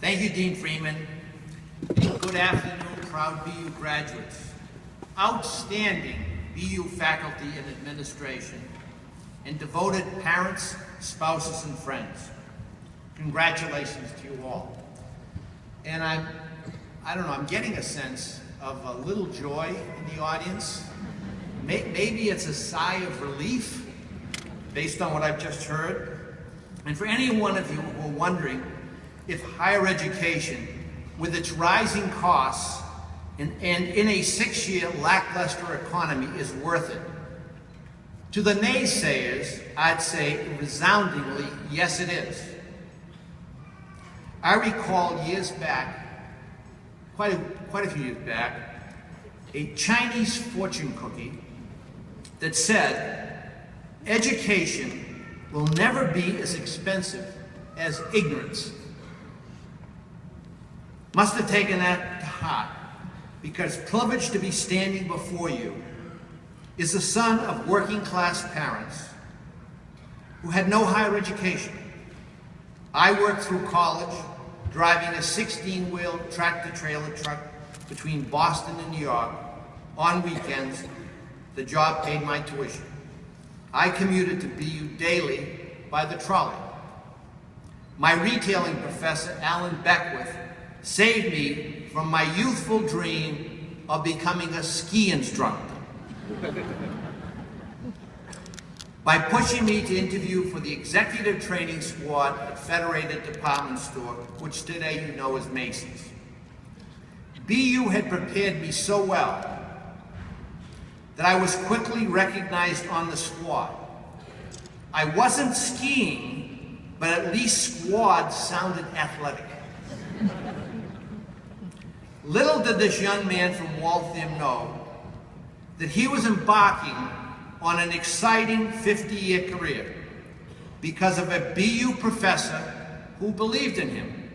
Thank you, Dean Freeman. Good afternoon, proud BU graduates, outstanding BU faculty and administration, and devoted parents, spouses, and friends. Congratulations to you all. And I don't know, I'm getting a sense of a little joy in the audience. Maybe it's a sigh of relief based on what I've just heard. And for any one of you who are wondering if higher education, with its rising costs and in a 6-year lackluster economy, is worth it, to the naysayers, I'd say resoundingly, yes it is. I recall years back, quite a few years back, a Chinese fortune cookie that said, education will never be as expensive as ignorance. Must have taken that to heart, because privileged to be standing before you is the son of working class parents who had no higher education. I worked through college, driving a 16-wheel tractor-trailer truck between Boston and New York. On weekends, the job paid my tuition. I commuted to BU daily by the trolley. My retailing professor, Alan Beckwith, saved me from my youthful dream of becoming a ski instructor by pushing me to interview for the executive training squad at Federated Department Store, which today you know as Macy's. BU had prepared me so well that I was quickly recognized on the squad. I wasn't skiing, but at least squad sounded athletic. Little did this young man from Waltham know that he was embarking on an exciting 50-year career because of a BU professor who believed in him.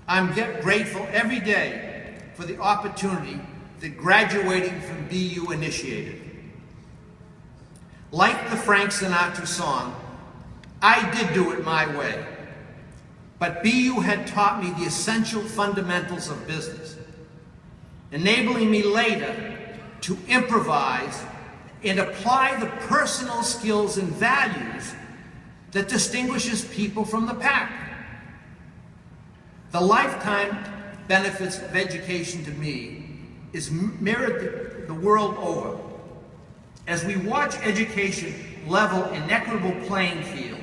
I'm grateful every day for the opportunity that graduating from BU initiated. Like the Frank Sinatra song, I did do it my way. But BU had taught me the essential fundamentals of business, enabling me later to improvise and apply the personal skills and values that distinguishes people from the pack. The lifetime benefits of education to me is mirrored the world over. As we watch education level inequitable playing fields,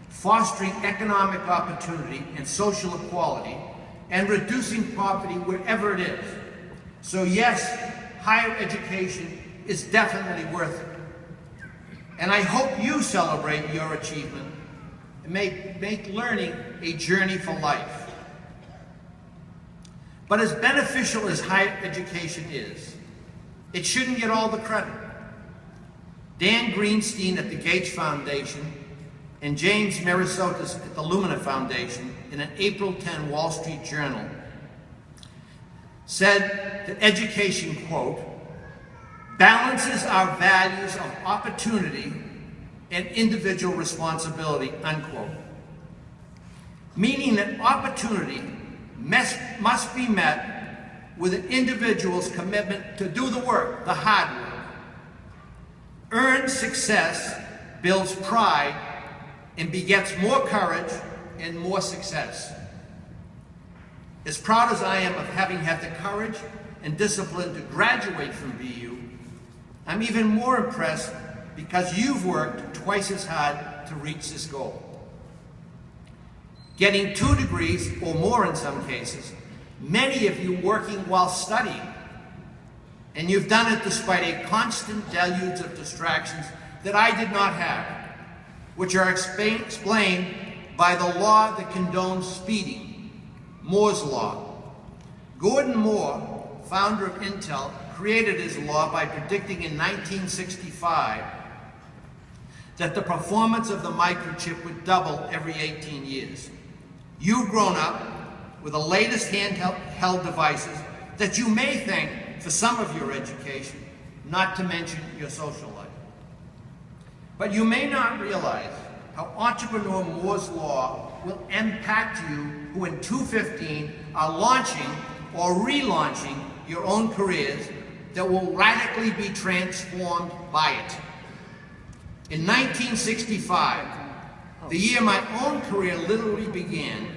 fostering economic opportunity and social equality, and reducing poverty wherever it is. So yes, higher education is definitely worth it. And I hope you celebrate your achievement and make learning a journey for life. But as beneficial as higher education is, it shouldn't get all the credit. Dan Greenstein at the Gates Foundation and James Merisotis at the Lumina Foundation, in an April 10 Wall Street Journal, said that education, quote, balances our values of opportunity and individual responsibility, unquote. Meaning that opportunity must be met with an individual's commitment to do the work, the hard work. Earned success builds pride and begets more courage and more success. As proud as I am of having had the courage and discipline to graduate from BU, I'm even more impressed because you've worked twice as hard to reach this goal. Getting 2 degrees or more in some cases, many of you working while studying, and you've done it despite a constant deluge of distractions that I did not have, which are explained by the law that condones speeding, Moore's Law. Gordon Moore, founder of Intel, created his law by predicting in 1965 that the performance of the microchip would double every 18 years. You've grown up with the latest handheld devices that you may thank for some of your education, not to mention your social life. But you may not realize how entrepreneur Moore's Law will impact you who in 2015 are launching or relaunching your own careers that will radically be transformed by it. In 1965, the year my own career literally began,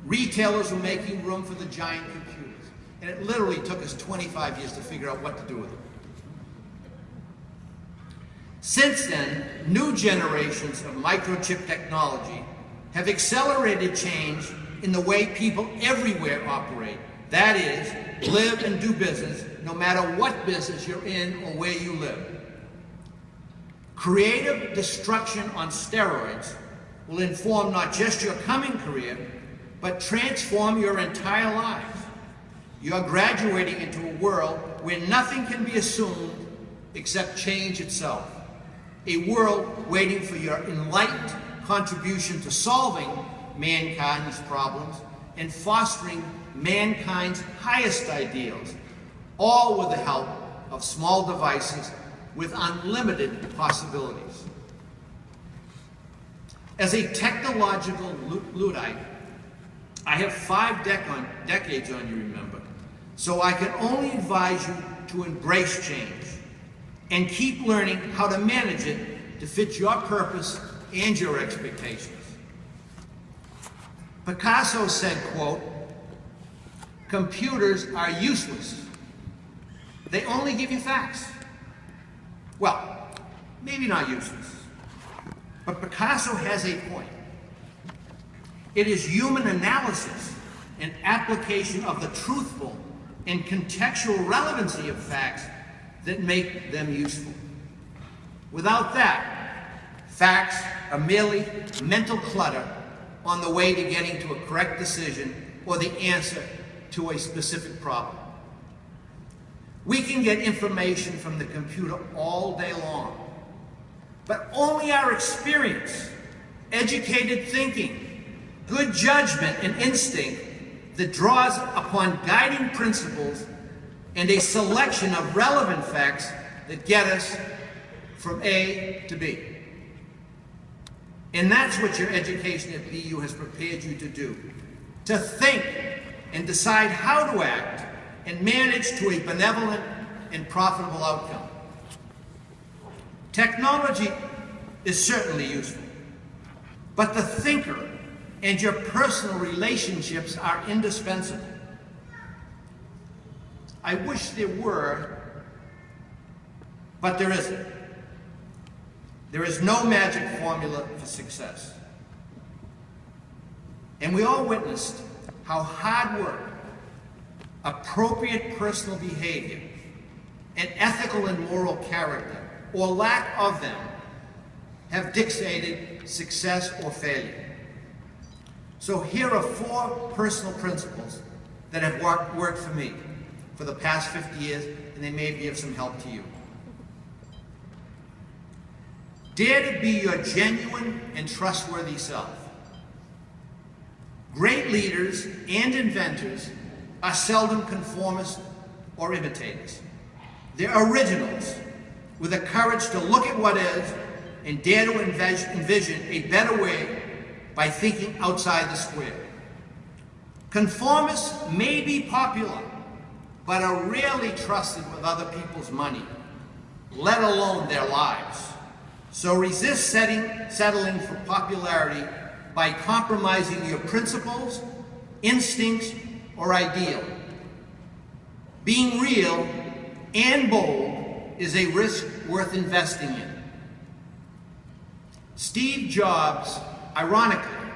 retailers were making room for the giant computers, and it literally took us 25 years to figure out what to do with them. Since then, new generations of microchip technology have accelerated change in the way people everywhere operate. That is, live and do business, no matter what business you're in or where you live. Creative destruction on steroids will inform not just your coming career, but transform your entire lives. You're graduating into a world where nothing can be assumed except change itself. A world waiting for your enlightened contribution to solving mankind's problems and fostering mankind's highest ideals, all with the help of small devices with unlimited possibilities. As a technological Luddite, I have 5 decades on you, remember, so I can only advise you to embrace change and keep learning how to manage it to fit your purpose and your expectations. Picasso said, quote, "Computers are useless. They only give you facts." Well, maybe not useless, but Picasso has a point. It is human analysis and application of the truthful and contextual relevancy of facts that make them useful. Without that, facts are merely mental clutter on the way to getting to a correct decision or the answer to a specific problem. We can get information from the computer all day long, but only our experience, educated thinking, good judgment and instinct that draws upon guiding principles and a selection of relevant facts that get us from A to B. And that's what your education at BU has prepared you to do, to think and decide how to act and manage to a benevolent and profitable outcome. Technology is certainly useful, but the thinker and your personal relationships are indispensable. I wish there were, but there isn't. There is no magic formula for success. And we all witnessed how hard work, appropriate personal behavior, and ethical and moral character, or lack of them, have dictated success or failure. So here are 4 personal principles that have worked for me for the past 50 years, and they may be of some help to you. Dare to be your genuine and trustworthy self. Great leaders and inventors are seldom conformists or imitators. They're originals with the courage to look at what is and dare to envision a better way by thinking outside the square. Conformists may be popular, but are rarely trusted with other people's money, let alone their lives. So resist settling for popularity by compromising your principles, instincts, or ideal. Being real and bold is a risk worth investing in. Steve Jobs, ironically,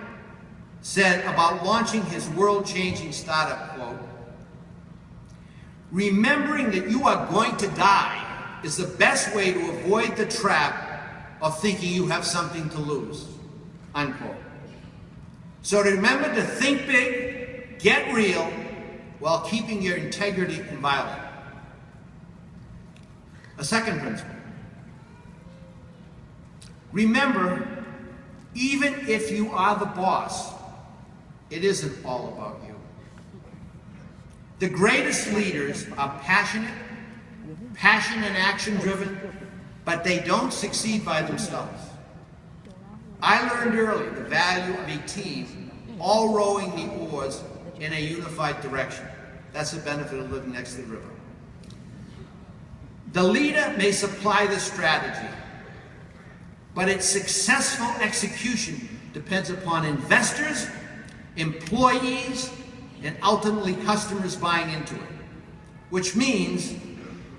said about launching his world-changing startup, quote, "Remembering that you are going to die is the best way to avoid the trap of thinking you have something to lose," unquote. So remember to think big, get real, while keeping your integrity inviolate. A second principle. Remember, even if you are the boss, it isn't all about you. The greatest leaders are passionate and action-driven, but they don't succeed by themselves. I learned early the value of a team all rowing the oars in a unified direction. That's the benefit of living next to the river. The leader may supply the strategy, but its successful execution depends upon investors, employees, and ultimately customers buying into it. Which means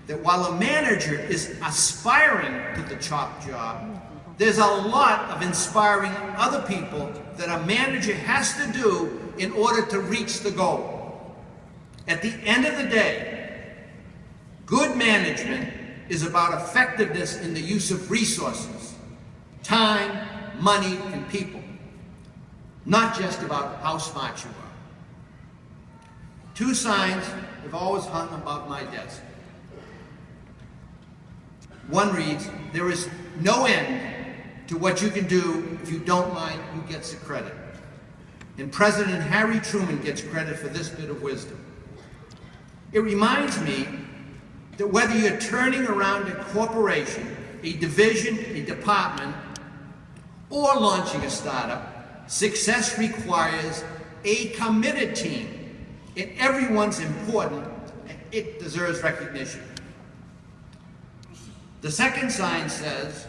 that while a manager is aspiring to the top job, there's a lot of inspiring other people that a manager has to do in order to reach the goal. At the end of the day, good management is about effectiveness in the use of resources, time, money, and people, not just about how smart you are. Two signs have always hung above my desk. One reads, "There is no end to what you can do if you don't mind who gets the credit." And President Harry Truman gets credit for this bit of wisdom. It reminds me that whether you're turning around a corporation, a division, a department, or launching a startup, success requires a committed team. And everyone's important, and it deserves recognition. The second sign says,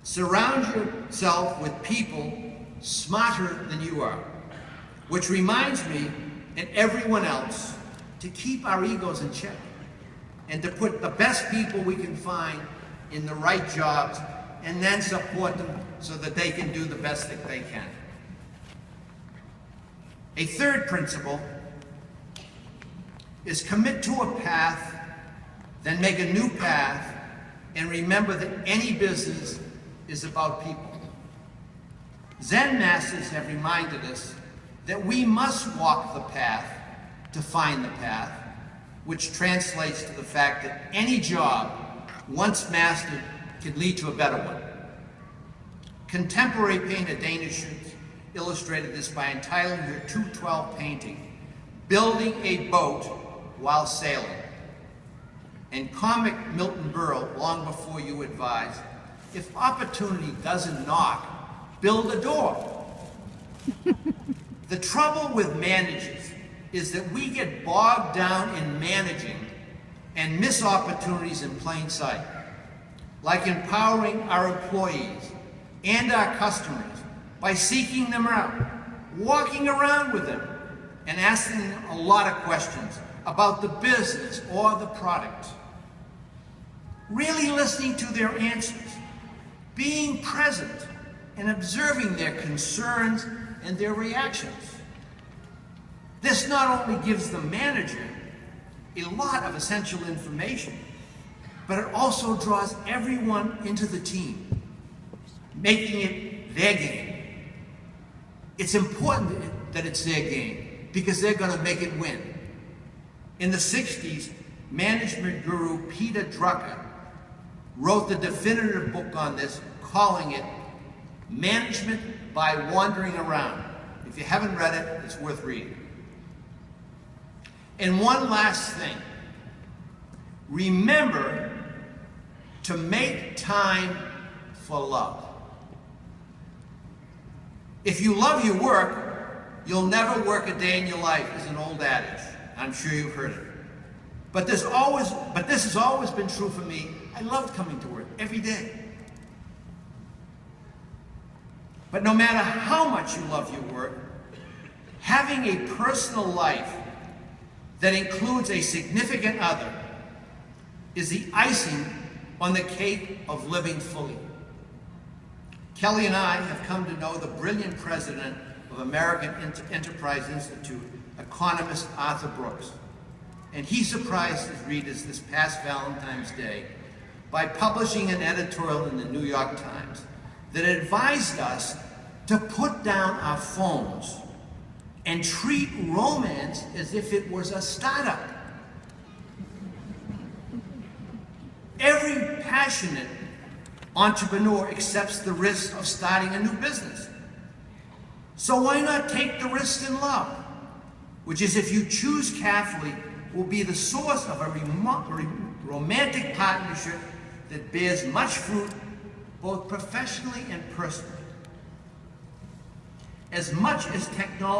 surround yourself with people smarter than you are, which reminds me and everyone else to keep our egos in check and to put the best people we can find in the right jobs and then support them so that they can do the best that they can. A third principle is commit to a path, then make a new path, and remember that any business is about people. Zen masters have reminded us that we must walk the path to find the path, which translates to the fact that any job, once mastered, can lead to a better one. Contemporary painter Dana Schutz illustrated this by entitling her 212 painting, "Building a Boat While Sailing." And comic Milton Berle, long before you advised, if opportunity doesn't knock, build a door. The trouble with managers is that we get bogged down in managing and miss opportunities in plain sight, like empowering our employees and our customers by seeking them out, walking around with them, and asking them a lot of questions about the business or the product. Really listening to their answers, being present, and observing their concerns and their reactions. This not only gives the manager a lot of essential information, but it also draws everyone into the team, making it their game. It's important that it's their game because they're going to make it win. In the 60s, management guru Peter Drucker wrote the definitive book on this, calling it Management by Wandering Around. If you haven't read it, it's worth reading. And one last thing. Remember to make time for love. If you love your work, you'll never work a day in your life, is an old adage. I'm sure you've heard it. But this has always been true for me. I loved coming to work every day. But no matter how much you love your work, having a personal life that includes a significant other is the icing on the cake of living fully. Kelly and I have come to know the brilliant president of American Enterprise Institute, economist Arthur Brooks. And he surprised his readers this past Valentine's Day by publishing an editorial in the New York Times that advised us to put down our phones and treat romance as if it was a startup. Every passionate entrepreneur accepts the risk of starting a new business. So why not take the risk in love, which is, if you choose carefully, will be the source of a romantic partnership that bears much fruit, both professionally and personally. as much as technology